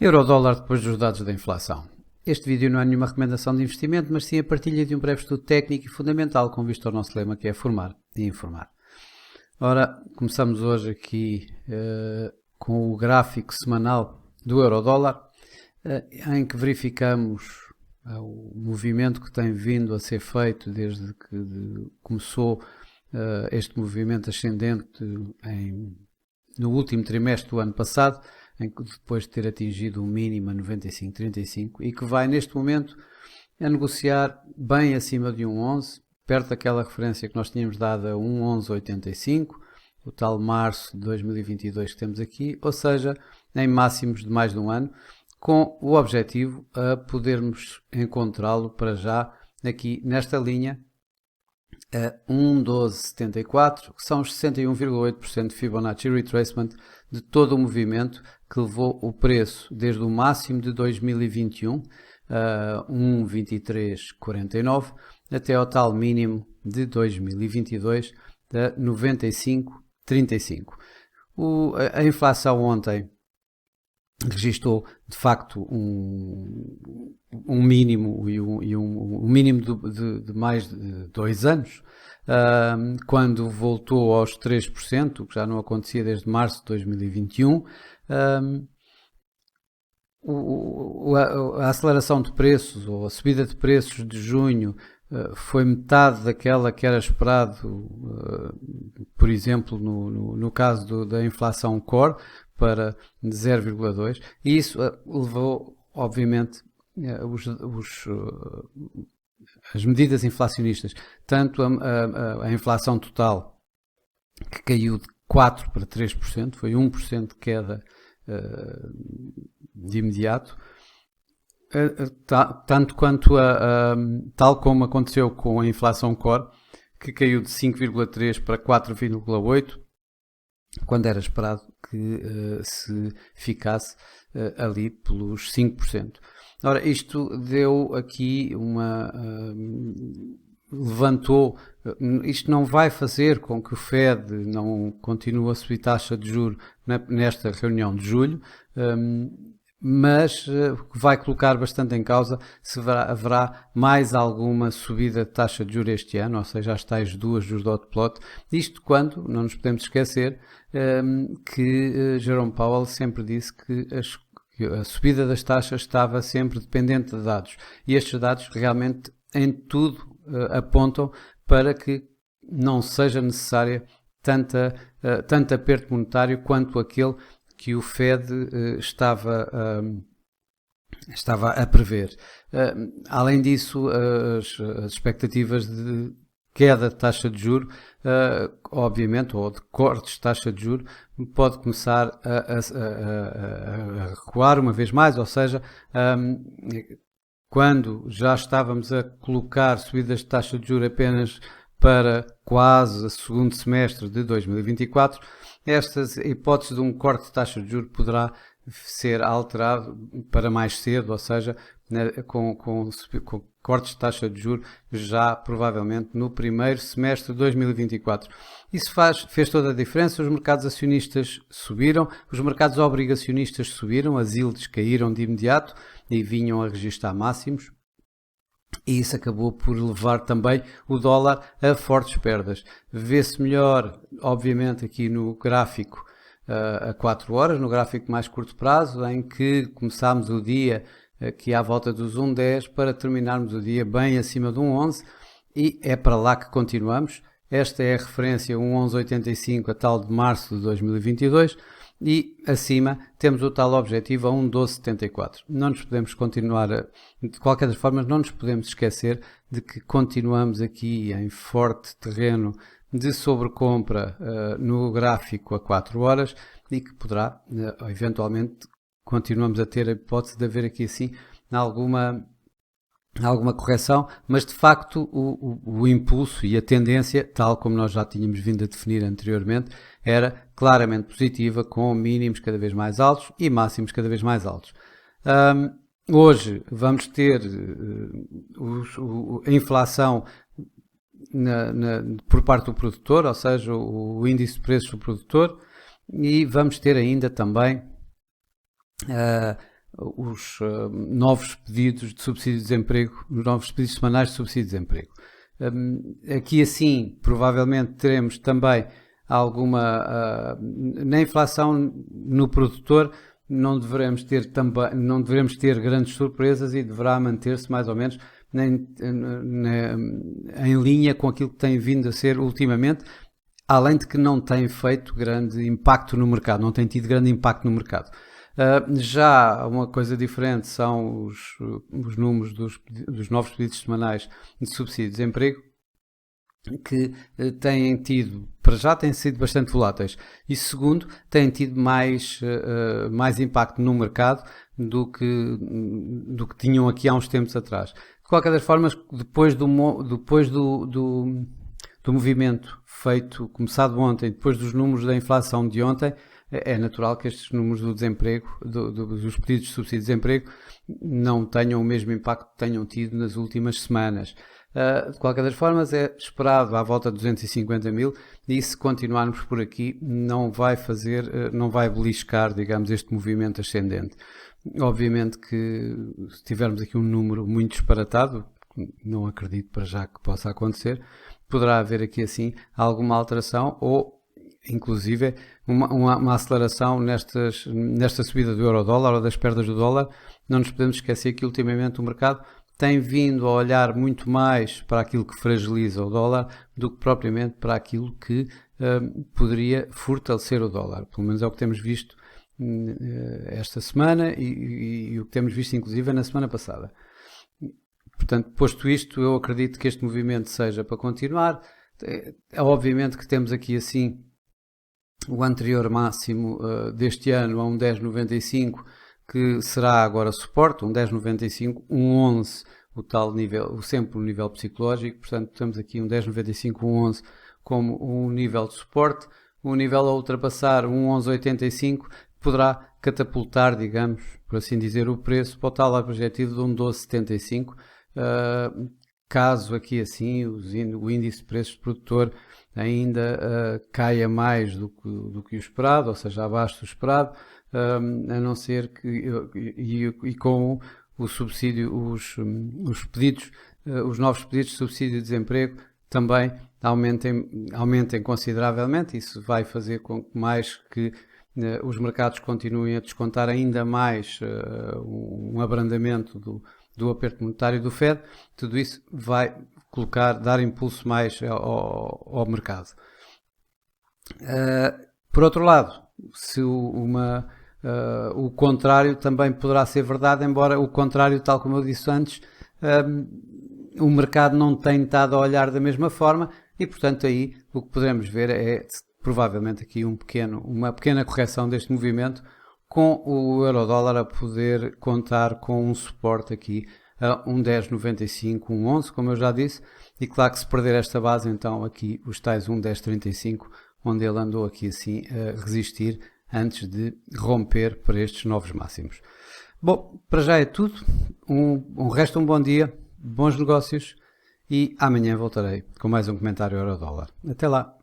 Euro-dólar depois dos dados da inflação. Este vídeo não é nenhuma recomendação de investimento, mas sim a partilha de um breve estudo técnico e fundamental com vista ao nosso lema, que é formar e informar. Ora, começamos hoje aqui com o gráfico semanal do euro-dólar, em que verificamos o movimento que tem vindo a ser feito desde que começou este movimento ascendente no último trimestre do ano passado, em que depois de ter atingido o mínimo a 95,35 e que vai neste momento a negociar bem acima de 1,11, perto daquela referência que nós tínhamos dado a 1,1185, o tal março de 2022 que temos aqui, ou seja, em máximos de mais de um ano, com o objetivo a podermos encontrá-lo para já aqui nesta linha a 1,1274, que são os 61,8% de Fibonacci Retracement de todo o movimento que levou o preço desde o máximo de 2021 a 1,2349 até ao tal mínimo de 2022 a 95,35. A inflação ontem registou de facto um mínimo um mínimo de mais de 2 anos, quando voltou aos 3%, que já não acontecia desde março de 2021. A aceleração de preços, ou a subida de preços de junho, foi metade daquela que era esperado, por exemplo, no caso da inflação core, para 0,2, e isso levou, obviamente, as medidas inflacionistas, tanto a inflação total, que caiu de 4% para 3%, foi 1% de queda de imediato, tanto quanto tal como aconteceu com a inflação core, que caiu de 5,3% para 4,8%, quando era esperado que se ficasse ali pelos 5%. Ora, isto deu aqui levantou, isto não vai fazer com que o Fed não continue a subir taxa de juros nesta reunião de julho, mas vai colocar bastante em causa se haverá mais alguma subida de taxa de juros este ano, ou seja, as tais duas dos dot plot. Isto quando, não nos podemos esquecer, que Jerome Powell sempre disse que a subida das taxas estava sempre dependente de dados, e estes dados realmente em tudo apontam para que não seja necessária tanto aperto monetário quanto aquele que o Fed estava a prever. Além disso, as expectativas de queda de taxa de juros, obviamente, ou de cortes de taxa de juros, pode começar a recuar uma vez mais, ou seja, quando já estávamos a colocar subidas de taxa de juros apenas para quase o segundo semestre de 2024, estas hipóteses de um corte de taxa de juros poderá ser alterado para mais cedo, ou seja, com cortes de taxa de juros já provavelmente no primeiro semestre de 2024. Isso fez toda a diferença. Os mercados acionistas subiram, os mercados obrigacionistas subiram, as yields caíram de imediato e vinham a registrar máximos. E isso acabou por levar também o dólar a fortes perdas. Vê-se melhor, obviamente, aqui no gráfico a 4 horas, no gráfico mais curto prazo, em que começámos o dia aqui à volta dos 1,10 para terminarmos o dia bem acima de 1,11, e é para lá que continuamos. Esta é a referência 1,1185, a tal de março de 2022, e acima temos o tal objetivo a 1,1274. Não nos podemos de qualquer das formas, não nos podemos esquecer de que continuamos aqui em forte terreno de sobrecompra no gráfico a 4 horas e que poderá, eventualmente, continuamos a ter a hipótese de haver aqui assim alguma correção, mas de facto o impulso e a tendência, tal como nós já tínhamos vindo a definir anteriormente, era claramente positiva, com mínimos cada vez mais altos e máximos cada vez mais altos. Hoje vamos ter a inflação por parte do produtor, ou seja, o índice de preços do produtor, e vamos ter ainda também os novos pedidos de subsídio de desemprego, os novos pedidos semanais de subsídio de desemprego. Aqui assim, provavelmente teremos também alguma, na inflação no produtor, não devemos ter grandes surpresas e deverá manter-se mais ou menos em linha com aquilo que tem vindo a ser ultimamente, além de que não tem feito grande impacto no mercado, não tem tido grande impacto no mercado. Já uma coisa diferente são os números dos novos pedidos semanais de subsídio de desemprego, que têm tido, para já têm sido bastante voláteis, e segundo, têm tido mais impacto no mercado do que tinham aqui há uns tempos atrás. De qualquer das formas, depois do movimento feito, começado ontem, depois dos números da inflação de ontem, é natural que estes números do desemprego, dos pedidos de subsídio de desemprego, não tenham o mesmo impacto que tenham tido nas últimas semanas. De qualquer das formas, é esperado à volta de 250 mil, e se continuarmos por aqui, não vai beliscar, digamos, este movimento ascendente. Obviamente que se tivermos aqui um número muito disparatado, não acredito para já que possa acontecer, poderá haver aqui assim alguma alteração ou inclusive uma aceleração nesta subida do euro-dólar ou das perdas do dólar. Não nos podemos esquecer que ultimamente o mercado tem vindo a olhar muito mais para aquilo que fragiliza o dólar do que propriamente para aquilo que poderia fortalecer o dólar. Pelo menos é o que temos visto esta semana e o que temos visto inclusive na semana passada. Portanto, posto isto, eu acredito que este movimento seja para continuar. Obviamente que temos aqui assim o anterior máximo deste ano a um 10,95, que será agora suporte, um 10,95, um 11, o tal nível, sempre o nível psicológico. Portanto, temos aqui um 10,95, um 11 como um nível de suporte. O nível a ultrapassar um 11,85 poderá catapultar, digamos, por assim dizer, o preço para o tal objetivo de um 12,75. Caso aqui assim o índice de preços de produtor ainda caia mais do que o esperado, ou seja, abaixo do esperado, a não ser que e com o subsídio, os pedidos, os novos pedidos de subsídio de desemprego também aumentem consideravelmente. Isso vai fazer com que os mercados continuem a descontar ainda mais um abrandamento do aperto monetário do Fed. Tudo isso vai dar impulso mais ao mercado. Por outro lado, se o contrário também poderá ser verdade, embora o contrário, tal como eu disse antes, o mercado não tem estado a olhar da mesma forma e, portanto, aí o que poderemos ver é provavelmente aqui uma pequena correção deste movimento, com o euro-dólar a poder contar com um suporte aqui a um 10,95, um 11, como eu já disse, e claro que se perder esta base, então aqui os tais um 10,35, onde ele andou aqui assim a resistir antes de romper para estes novos máximos. Bom, para já é tudo. Um resto um bom dia, bons negócios, e amanhã voltarei com mais um comentário euro-dólar. Até lá!